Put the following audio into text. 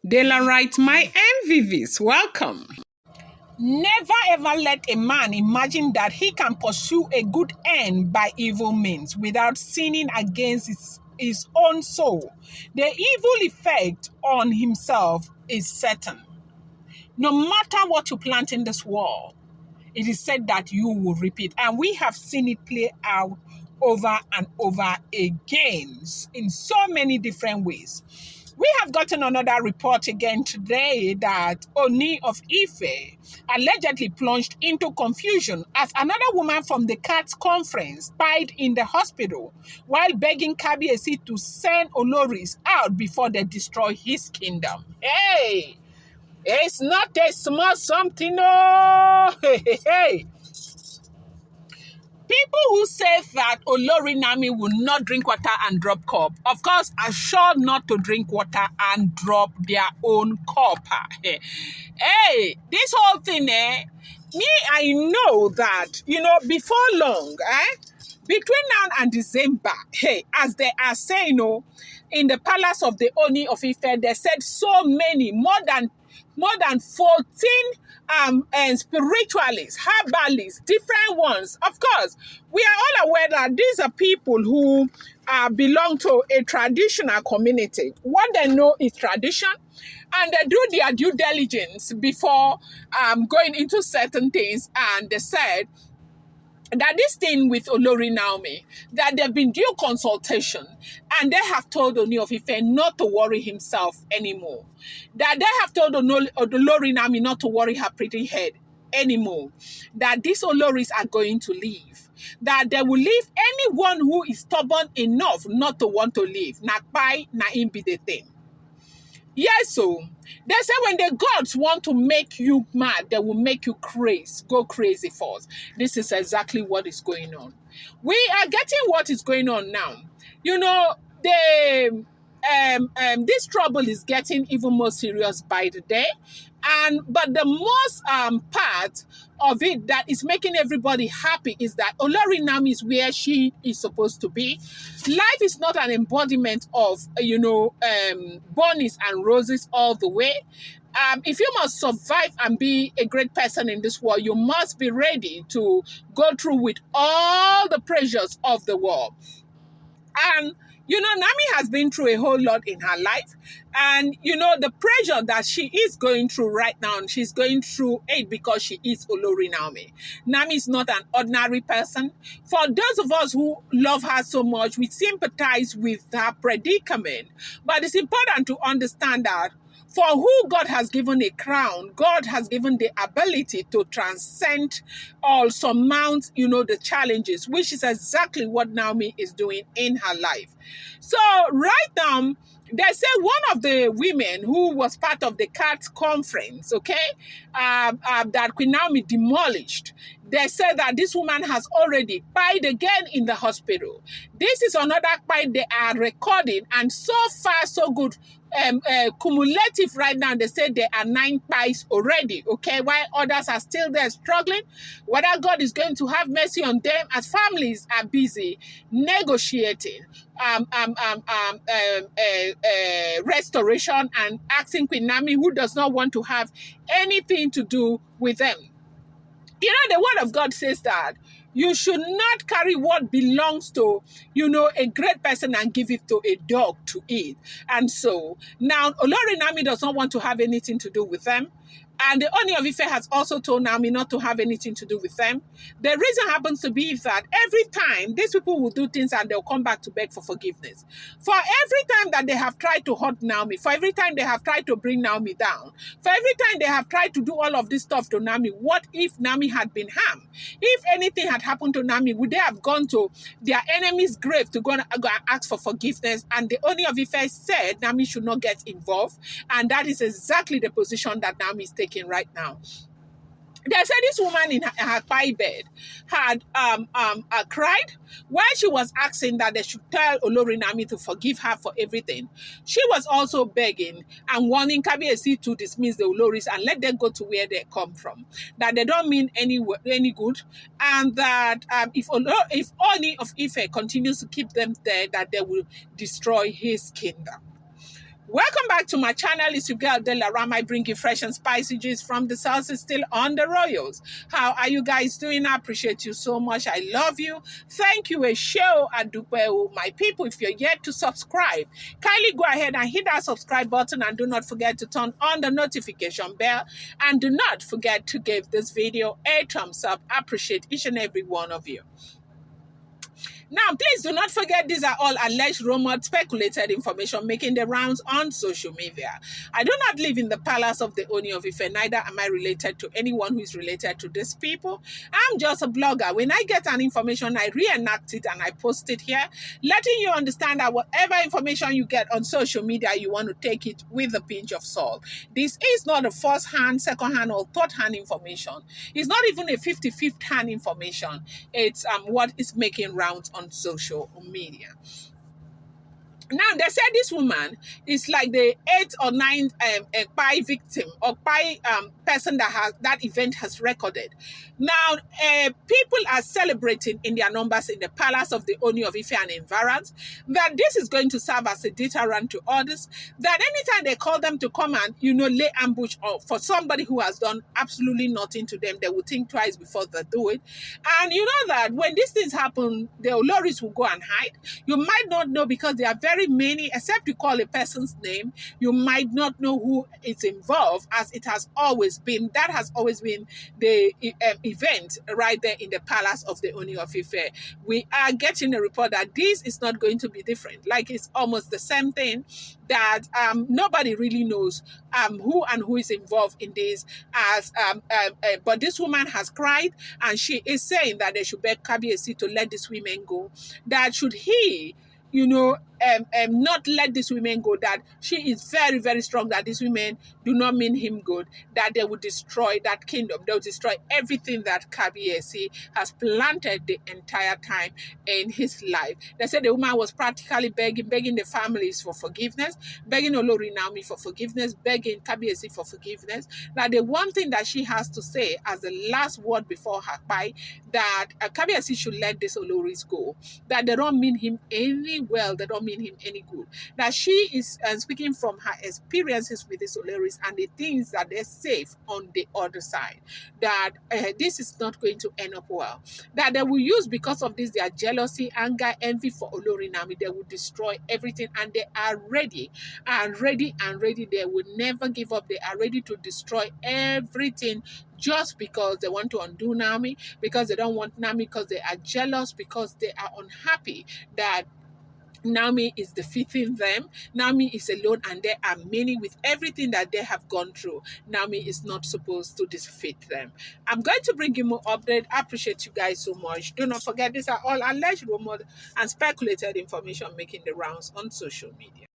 Daylight, my MVVs, welcome. Never ever let a man imagine that he can pursue a good end by evil means without sinning against his own soul. The evil effect on himself is certain. No matter what you plant in this world, it is said that you will reap it. And we have seen it play out over and over again in so many different ways. We have gotten another report again today that Ooni of Ife allegedly plunged into confusion as another woman from the CATS conference died in the hospital while begging Kabiesi to send Oloris out before they destroy his kingdom. Hey! It's not a small something, no! Hey! People who say that Olori Naomi will not drink water and drop cup, of course, are sure not to drink water and drop their own cup. Hey, this whole thing, me, I know that, before long, between now and December, as they are saying, in the palace of the Ooni of Ife, they said so many, more than 14 spiritualists, herbalists, different ones. Of course, we are all aware that these are people who belong to a traditional community. What they know is tradition, and they do their due diligence before going into certain things. And they said that this thing with Olori Naomi, that they've been due consultation, and they have told Ooni of Ife not to worry himself anymore. That they have told Olori Naomi not to worry her pretty head anymore. That these Oloris are going to leave. That they will leave anyone who is stubborn enough not to want to leave. Na by na im be the thing. Yes, so they say when the gods want to make you mad, they will make you crazy, go crazy first. This is exactly what is going on. We are getting what is going on now. This trouble is getting even more serious by the day. But the most part of it that is making everybody happy is that Olori Naomi is where she is supposed to be. Life is not an embodiment of, bunnies and roses all the way. If you must survive and be a great person in this world, you must be ready to go through with all the pressures of the world. And Nami has been through a whole lot in her life. And, the pressure that she is going through right now, she's going through it because she is Olori Naomi. Nami is not an ordinary person. For those of us who love her so much, we sympathize with her predicament. But it's important to understand that for who God has given a crown, God has given the ability to transcend or surmount, the challenges, which is exactly what Naomi is doing in her life. So right now, they say one of the women who was part of the CATS conference, that Queen Naomi demolished, they said that this woman has already died again in the hospital. This is another fight they are recording, and so far so good. Cumulative right now, they say there are 9 pies already, while others are still there struggling. Whether God is going to have mercy on them as families are busy negotiating restoration and asking Queen Naomi, who does not want to have anything to do with them. The word of God says that you should not carry what belongs to, a great person and give it to a dog to eat. And so now Olori Naomi does not want to have anything to do with them. And the Ooni of Ife has also told Naomi not to have anything to do with them. The reason happens to be that every time these people will do things and they'll come back to beg for forgiveness. For every time that they have tried to hurt Naomi, for every time they have tried to bring Naomi down, for every time they have tried to do all of this stuff to Naomi, what if Naomi had been harmed? If anything had happened to Naomi, would they have gone to their enemy's grave to go and ask for forgiveness? And the Ooni of Ife said Naomi should not get involved. And that is exactly the position that Naomi is taking right now. They said this woman in her pie bed had cried while she was asking that they should tell Olori Naomi to forgive her for everything. She was also begging and warning Kabiesi to dismiss the Oloris and let them go to where they come from. That they don't mean any good, and that if Ooni of Ife continues to keep them there, that they will destroy his kingdom. Welcome back to my channel. It's your girl Delaram. I bring you fresh and spicy gist from the sauce still on the royals. How are you guys doing? I appreciate you so much. I love you. Thank you, a show Adupe, my people. If you're yet to subscribe, kindly go ahead and hit that subscribe button and do not forget to turn on the notification bell. And do not forget to give this video a thumbs up. I appreciate each and every one of you. Now, please do not forget these are all alleged, rumored, speculated information making the rounds on social media. I do not live in the palace of the Ooni of Ife, neither am I related to anyone who is related to these people. I'm just a blogger. When I get an information, I reenact it and I post it here, letting you understand that whatever information you get on social media, you want to take it with a pinch of salt. This is not a first-hand, second-hand, or third-hand information. It's not even a 55th hand information. It's what is making rounds on social media. Now, they said this woman is like the 8th or 9th spy victim or spy person that event has recorded. Now, people are celebrating in their numbers in the palace of the Ooni of Ife and environs that this is going to serve as a deterrent to others, that anytime they call them to come and, lay ambush for somebody who has done absolutely nothing to them, they will think twice before they do it. And you know that when these things happen, the Oloris will go and hide. You might not know because there are very many, except you call a person's name, you might not know who is involved, as it has always been. That has always been the event right there in the palace of the Ooni of Ife. We are getting a report that this is not going to be different. Like it's almost the same thing, that nobody really knows who is involved in this. But this woman has cried and she is saying that they should beg Kabiesi to let these women go. That should he not let these women go, that she is very, very strong, that these women do not mean him good, that they will destroy that kingdom. They'll destroy everything that Kabiesi has planted the entire time in his life. They said the woman was practically begging the families for forgiveness, begging Olori Naomi for forgiveness, begging Kabiesi for forgiveness. That the one thing that she has to say as the last word before her bye, that Kabiesi should let these Oloris go, that they don't mean him any well, they don't mean him any good. That she is speaking from her experiences with these Oloris and the things that they're safe on the other side. That this is not going to end up well. That they will use, because of this, their jealousy, anger, envy for Olori Naomi. They will destroy everything, and they are ready and ready and ready. They will never give up. They are ready to destroy everything just because they want to undo Naomi, because they don't want Naomi, because they are jealous, because they are unhappy that Naomi is defeating them. Naomi is alone, and there are many with everything that they have gone through. Naomi is not supposed to defeat them. I'm going to bring you more update. I appreciate you guys so much. Do not forget, these are all alleged, rumored, and speculated information making the rounds on social media.